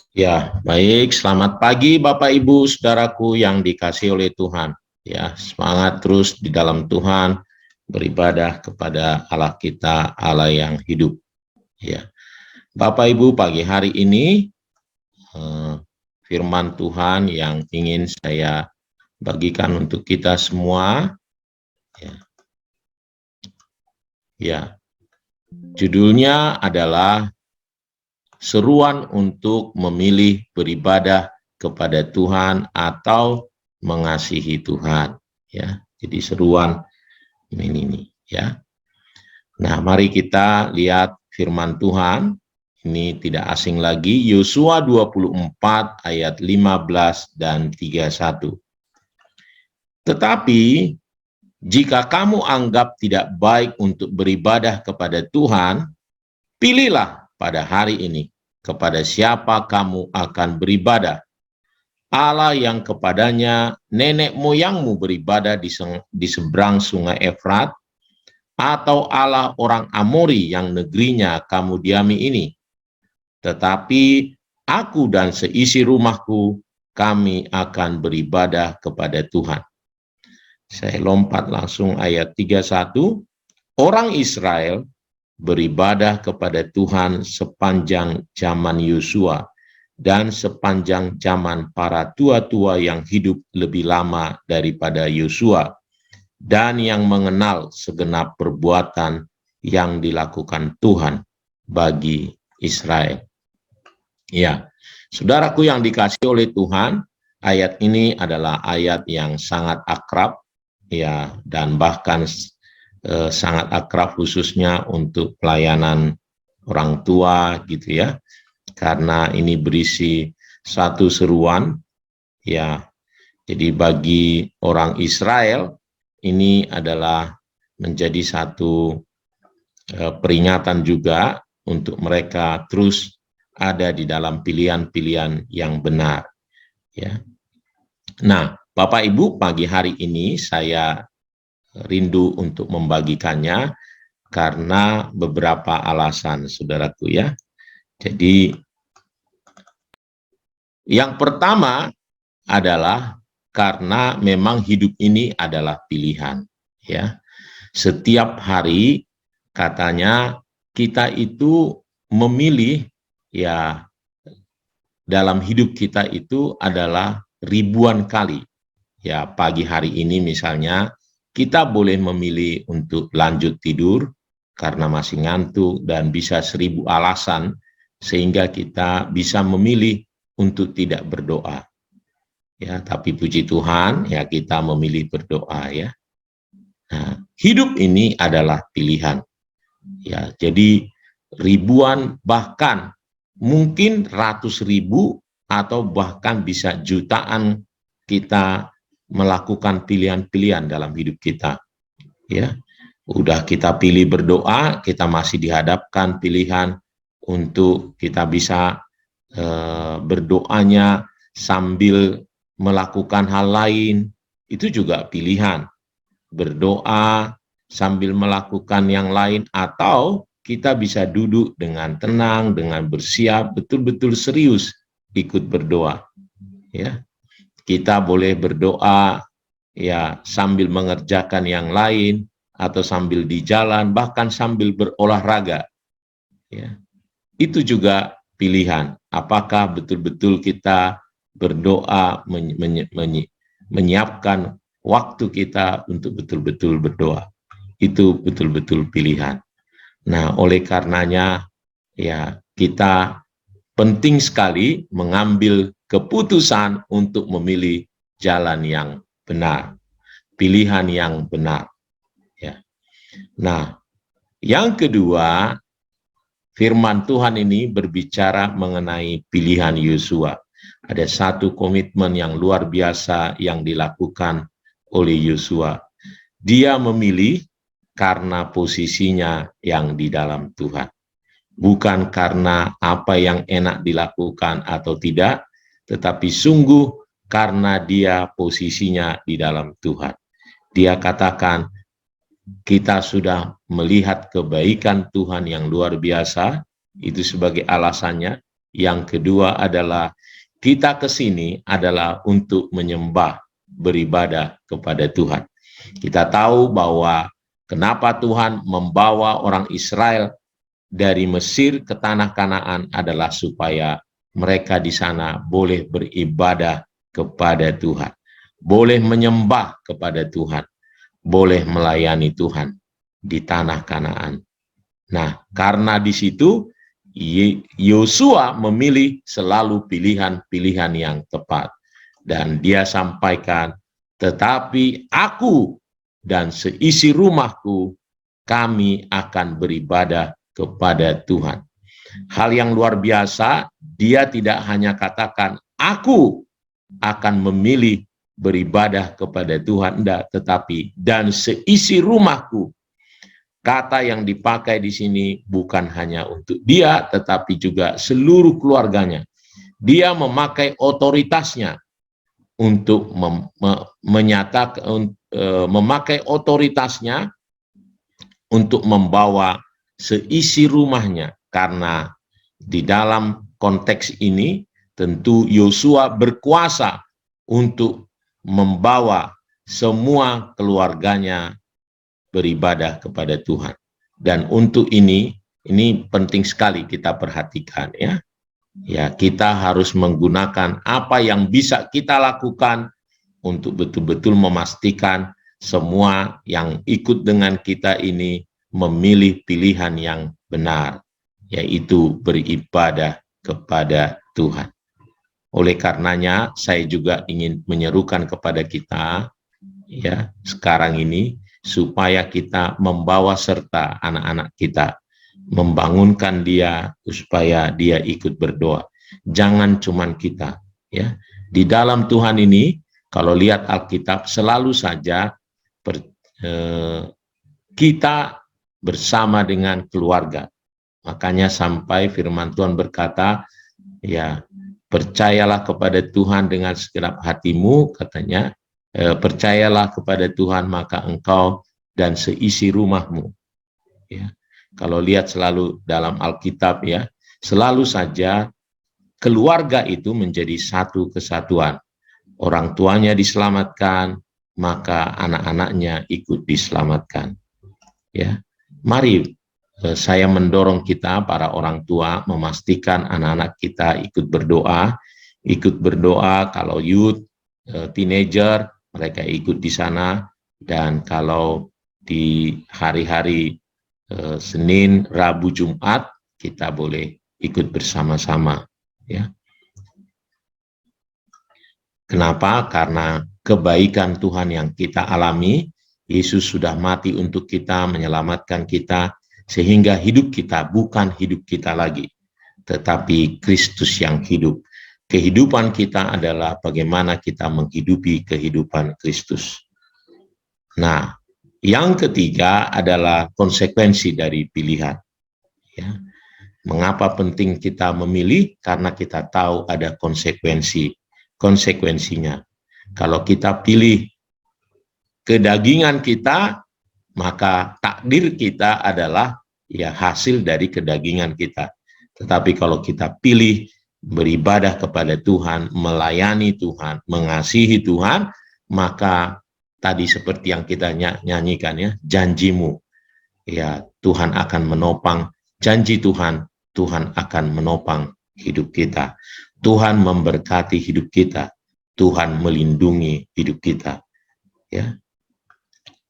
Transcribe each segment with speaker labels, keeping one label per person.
Speaker 1: Ya, baik. Selamat pagi Bapak Ibu, saudaraku yang dikasihi oleh Tuhan. Ya, semangat terus di dalam Tuhan, beribadah kepada Allah kita, Allah yang hidup. Ya, Bapak Ibu, pagi hari ini firman Tuhan yang ingin saya bagikan untuk kita semua. Ya, ya. Judulnya adalah seruan untuk memilih beribadah kepada Tuhan atau mengasihi Tuhan, ya. Jadi seruan ini ya. Nah, mari kita lihat firman Tuhan. Ini tidak asing lagi, Yosua 24 ayat 15 dan 31. Tetapi jika kamu anggap tidak baik untuk beribadah kepada Tuhan, pilihlah pada hari ini kepada siapa kamu akan beribadah. Allah yang kepadanya nenek moyangmu beribadah di seberang sungai Efrat, atau Allah orang Amori yang negerinya kamu diami ini. Tetapi aku dan seisi rumahku, kami akan beribadah kepada Tuhan. Saya lompat langsung ayat 31. Orang Israel beribadah kepada Tuhan sepanjang zaman Yosua dan sepanjang zaman para tua-tua yang hidup lebih lama daripada Yosua dan yang mengenal segenap perbuatan yang dilakukan Tuhan bagi Israel. Ya, saudaraku yang dikasihi oleh Tuhan, ayat ini adalah ayat yang sangat akrab, ya, dan bahkan sangat akrab khususnya untuk pelayanan orang tua, gitu ya, karena ini berisi satu seruan, ya. Jadi bagi orang Israel ini adalah menjadi satu peringatan juga untuk mereka terus ada di dalam pilihan-pilihan yang benar, ya. Nah, Bapak Ibu, pagi hari ini saya rindu untuk membagikannya karena beberapa alasan, saudaraku, ya. Jadi yang pertama adalah karena memang hidup ini adalah pilihan, ya. Setiap hari katanya kita itu memilih, ya, dalam hidup kita itu adalah ribuan kali. Ya, pagi hari ini misalnya kita boleh memilih untuk lanjut tidur karena masih ngantuk dan bisa 1000 alasan sehingga kita bisa memilih untuk tidak berdoa. Ya, tapi puji Tuhan, ya, kita memilih berdoa, ya. Nah, hidup ini adalah pilihan. Ya, jadi ribuan, bahkan mungkin ratus ribu atau bahkan bisa jutaan kita melakukan pilihan-pilihan dalam hidup kita. Ya, udah kita pilih berdoa, kita masih dihadapkan pilihan untuk kita bisa berdoanya sambil melakukan hal lain, itu juga pilihan. Berdoa sambil melakukan yang lain, atau kita bisa duduk dengan tenang, dengan bersiap, betul-betul serius ikut berdoa. Ya, kita boleh berdoa, ya, sambil mengerjakan yang lain, atau sambil di jalan, bahkan sambil berolahraga. Ya, itu juga pilihan. Apakah betul-betul kita berdoa, menyiapkan waktu kita untuk betul-betul berdoa. Itu betul-betul pilihan. Nah, oleh karenanya, ya, kita penting sekali mengambil keputusan untuk memilih jalan yang benar, pilihan yang benar. Ya. Nah, yang kedua, firman Tuhan ini berbicara mengenai pilihan Yosua. Ada satu komitmen yang luar biasa yang dilakukan oleh Yosua. Dia memilih karena posisinya yang di dalam Tuhan. Bukan karena apa yang enak dilakukan atau tidak, tetapi sungguh karena dia posisinya di dalam Tuhan. Dia katakan, kita sudah melihat kebaikan Tuhan yang luar biasa, itu sebagai alasannya, Yang kedua adalah kita ke sini adalah untuk menyembah, beribadah kepada Tuhan. Kita tahu bahwa kenapa Tuhan membawa orang Israel dari Mesir ke tanah Kanaan adalah supaya mereka di sana boleh beribadah kepada Tuhan, boleh menyembah kepada Tuhan, boleh melayani Tuhan di tanah Kanaan. Nah, karena di situ Yosua memilih selalu pilihan-pilihan yang tepat. Dan dia sampaikan, tetapi aku dan seisi rumahku, kami akan beribadah kepada Tuhan. Hal yang luar biasa, dia tidak hanya katakan, aku akan memilih beribadah kepada Tuhan, enggak, tetapi dan seisi rumahku. Kata yang dipakai di sini bukan hanya untuk dia, tetapi juga seluruh keluarganya. Dia memakai otoritasnya untuk menyatakan, memakai otoritasnya untuk membawa seisi rumahnya, karena di dalam konteks ini tentu Yosua berkuasa untuk membawa semua keluarganya beribadah kepada Tuhan. Dan untuk ini penting sekali kita perhatikan, ya. Ya, kita harus menggunakan apa yang bisa kita lakukan untuk betul-betul memastikan semua yang ikut dengan kita ini memilih pilihan yang benar, yaitu beribadah kepada Tuhan. Oleh karenanya, saya juga ingin menyerukan kepada kita, ya, sekarang ini, supaya kita membawa serta anak-anak kita, membangunkan dia supaya dia ikut berdoa. Jangan cuman kita, ya. Di dalam Tuhan ini, kalau lihat Alkitab, selalu saja kita bersama dengan keluarga. Makanya sampai firman Tuhan berkata, ya, percayalah kepada Tuhan dengan segenap hatimu, katanya, percayalah kepada Tuhan maka engkau dan seisi rumahmu. Ya. Kalau lihat selalu dalam Alkitab, ya, selalu saja keluarga itu menjadi satu kesatuan. Orang tuanya diselamatkan, maka anak-anaknya ikut diselamatkan. Ya, mari saya mendorong kita para orang tua memastikan anak-anak kita ikut berdoa kalau youth, teenager, mereka ikut di sana, dan kalau di hari-hari Senin, Rabu, Jumat, kita boleh ikut bersama-sama, ya. Kenapa? Karena kebaikan Tuhan yang kita alami, Yesus sudah mati untuk kita, menyelamatkan kita, sehingga hidup kita bukan hidup kita lagi, tetapi Kristus yang hidup. Kehidupan kita adalah bagaimana kita menghidupi kehidupan Kristus. Nah, yang ketiga adalah konsekuensi dari pilihan. Ya. Mengapa penting kita memilih? Karena kita tahu ada konsekuensinya. Kalau kita pilih kedagingan kita, maka takdir kita adalah, ya, hasil dari kedagingan kita. Tetapi kalau kita pilih beribadah kepada Tuhan, melayani Tuhan, mengasihi Tuhan, maka tadi seperti yang kita nyanyikan, ya, janjimu, ya, Tuhan akan menopang. Janji Tuhan, Tuhan akan menopang hidup kita. Tuhan memberkati hidup kita. Tuhan melindungi hidup kita. Ya.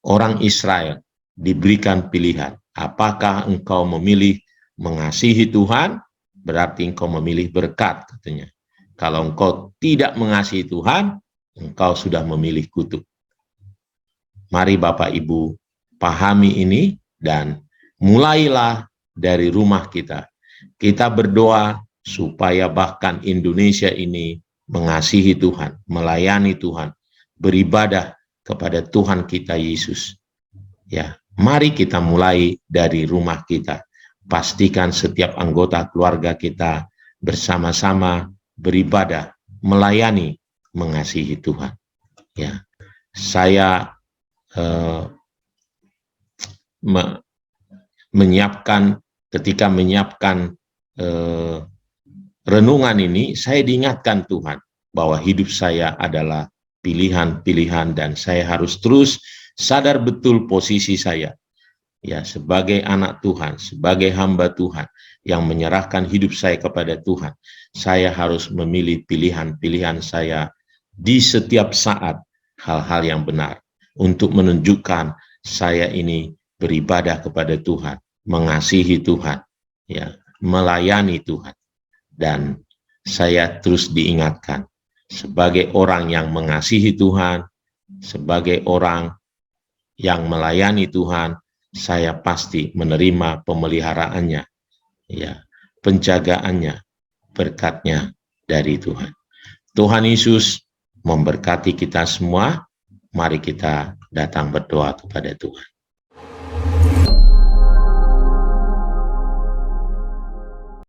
Speaker 1: Orang Israel diberikan pilihan. Apakah engkau memilih mengasihi Tuhan? Berarti engkau memilih berkat, katanya. Kalau engkau tidak mengasihi Tuhan, engkau sudah memilih kutuk. Mari Bapak Ibu pahami ini dan mulailah dari rumah kita. Kita berdoa supaya bahkan Indonesia ini mengasihi Tuhan, melayani Tuhan, beribadah kepada Tuhan kita Yesus. Ya, mari kita mulai dari rumah kita. Pastikan setiap anggota keluarga kita bersama-sama beribadah, melayani, mengasihi Tuhan. Ya, saya ketika menyiapkan renungan ini saya diingatkan Tuhan bahwa hidup saya adalah pilihan-pilihan dan saya harus terus sadar betul posisi saya ya sebagai anak Tuhan, sebagai hamba Tuhan yang menyerahkan hidup saya kepada Tuhan. Saya harus memilih pilihan-pilihan saya di setiap saat hal-hal yang benar untuk menunjukkan saya ini beribadah kepada Tuhan, mengasihi Tuhan, ya, melayani Tuhan. Dan saya terus diingatkan sebagai orang yang mengasihi Tuhan, sebagai orang yang melayani Tuhan, saya pasti menerima pemeliharaannya, ya, penjagaannya, berkatnya dari Tuhan. Tuhan Yesus memberkati kita semua. Mari kita datang berdoa kepada Tuhan.